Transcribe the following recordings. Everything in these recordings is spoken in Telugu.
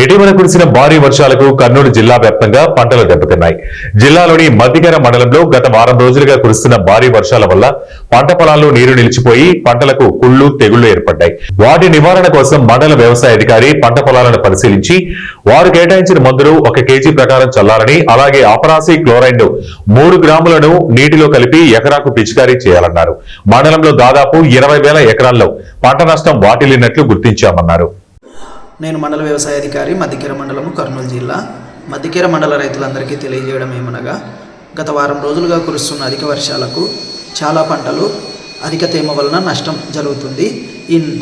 ఇటీవల కురిసిన భారీ వర్షాలకు కర్నూలు జిల్లా వ్యాప్తంగా పంటలు దెబ్బతిన్నాయి. జిల్లాలోని మద్దికర మండలంలో గత వారం రోజులుగా కురుస్తున్న భారీ వర్షాల వల్ల పంట పొలాల్లో నీరు నిలిచిపోయి పంటలకు కుళ్లు తెగుళ్లు ఏర్పడ్డాయి. వాటి నివారణ కోసం మండల వ్యవసాయ అధికారి పంట పొలాలను పరిశీలించి వారు కేటాయించిన మందులు 1 కేజీ ప్రకారం చల్లాలని, అలాగే ఆపరాసి క్లోరైడ్ 3 గ్రాములను నీటిలో కలిపి ఎకరాకు పిచికారీ చేయాలన్నారు. మండలంలో దాదాపు 20,000 ఎకరాల్లో పంట నష్టం వాటిల్లినట్లు గుర్తించామన్నారు. నేను మండల వ్యవసాయ అధికారి మద్దికేర మండలము కర్నూలు జిల్లా. మద్దికేర మండల రైతులందరికీ తెలియజేయడం ఏమనగా, గత వారం రోజులుగా కురుస్తున్న అధిక వర్షాలకు చాలా పంటలు అధిక తేమ వలన నష్టం జరుగుతుంది.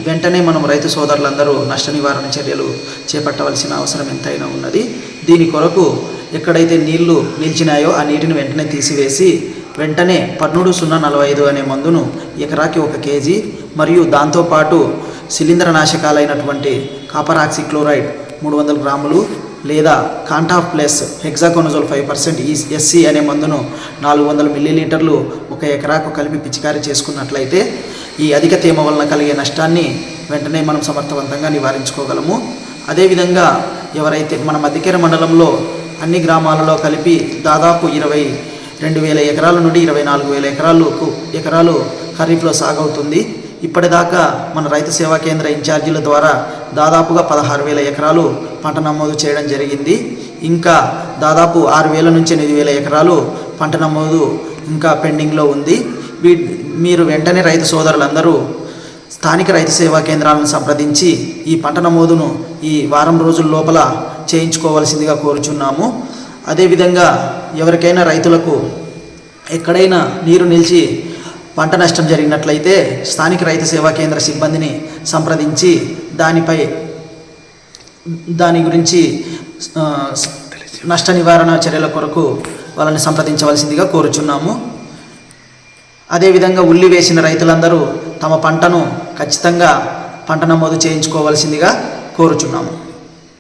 వెంటనే మనం రైతు సోదరులందరూ నష్ట నివారణ చర్యలు చేపట్టవలసిన అవసరం ఎంతైనా ఉన్నది. దీని కొరకు ఎక్కడైతే నీళ్లు నిలిచినాయో ఆ నీటిని వెంటనే తీసివేసి వెంటనే 13-045 అనే మందును ఎకరాకి 1 కేజీ మరియు దాంతోపాటు శిలీంద్రనాశకాలైనటువంటి కాపర్ ఆక్సి క్లోరైడ్ 300 గ్రాములు లేదా కాంటాఫ్ ప్లస్ హెక్సాకోనజోల్ 5% ఎస్సి అనే మందును 400 మిల్లీలీటర్లు 1 ఎకరాకు కలిపి పిచికారీ చేసుకున్నట్లయితే ఈ అధిక తేమ వలన కలిగే నష్టాన్ని వెంటనే మనం సమర్థవంతంగా నివారించుకోగలము. అదేవిధంగా ఎవరైతే మన మద్దికేర మండలంలో అన్ని గ్రామాలలో కలిపి దాదాపు 22,000 ఎకరాల నుండి 24,000 ఎకరాలు ఖరీఫ్లో సాగవుతుంది. ఇప్పటిదాకా మన రైతు సేవా కేంద్ర ఇన్ఛార్జీల ద్వారా దాదాపుగా 16,000 ఎకరాలు పంట నమోదు చేయడం జరిగింది. ఇంకా దాదాపు 6,000 నుంచి 8,000 ఎకరాలు పంట నమోదు ఇంకా పెండింగ్లో ఉంది. మీరు వెంటనే రైతు సోదరులందరూ స్థానిక రైతు సేవా కేంద్రాలను సంప్రదించి ఈ పంట నమోదును ఈ వారం రోజుల లోపల చేయించుకోవాల్సిందిగా కోరుచున్నాము. అదేవిధంగా ఎవరికైనా రైతులకు ఎక్కడైనా నీరు నిలిచి పంట నష్టం జరిగినట్లయితే స్థానిక రైతు సేవా కేంద్ర సిబ్బందిని సంప్రదించి దాని గురించి నష్ట నివారణ చర్యల కొరకు వాళ్ళని సంప్రదించవలసిందిగా కోరుచున్నాము. అదేవిధంగా ఉల్లి వేసిన రైతులందరూ తమ పంటను ఖచ్చితంగా పంట నమోదు చేయించుకోవాల్సిందిగా కోరుచున్నాము.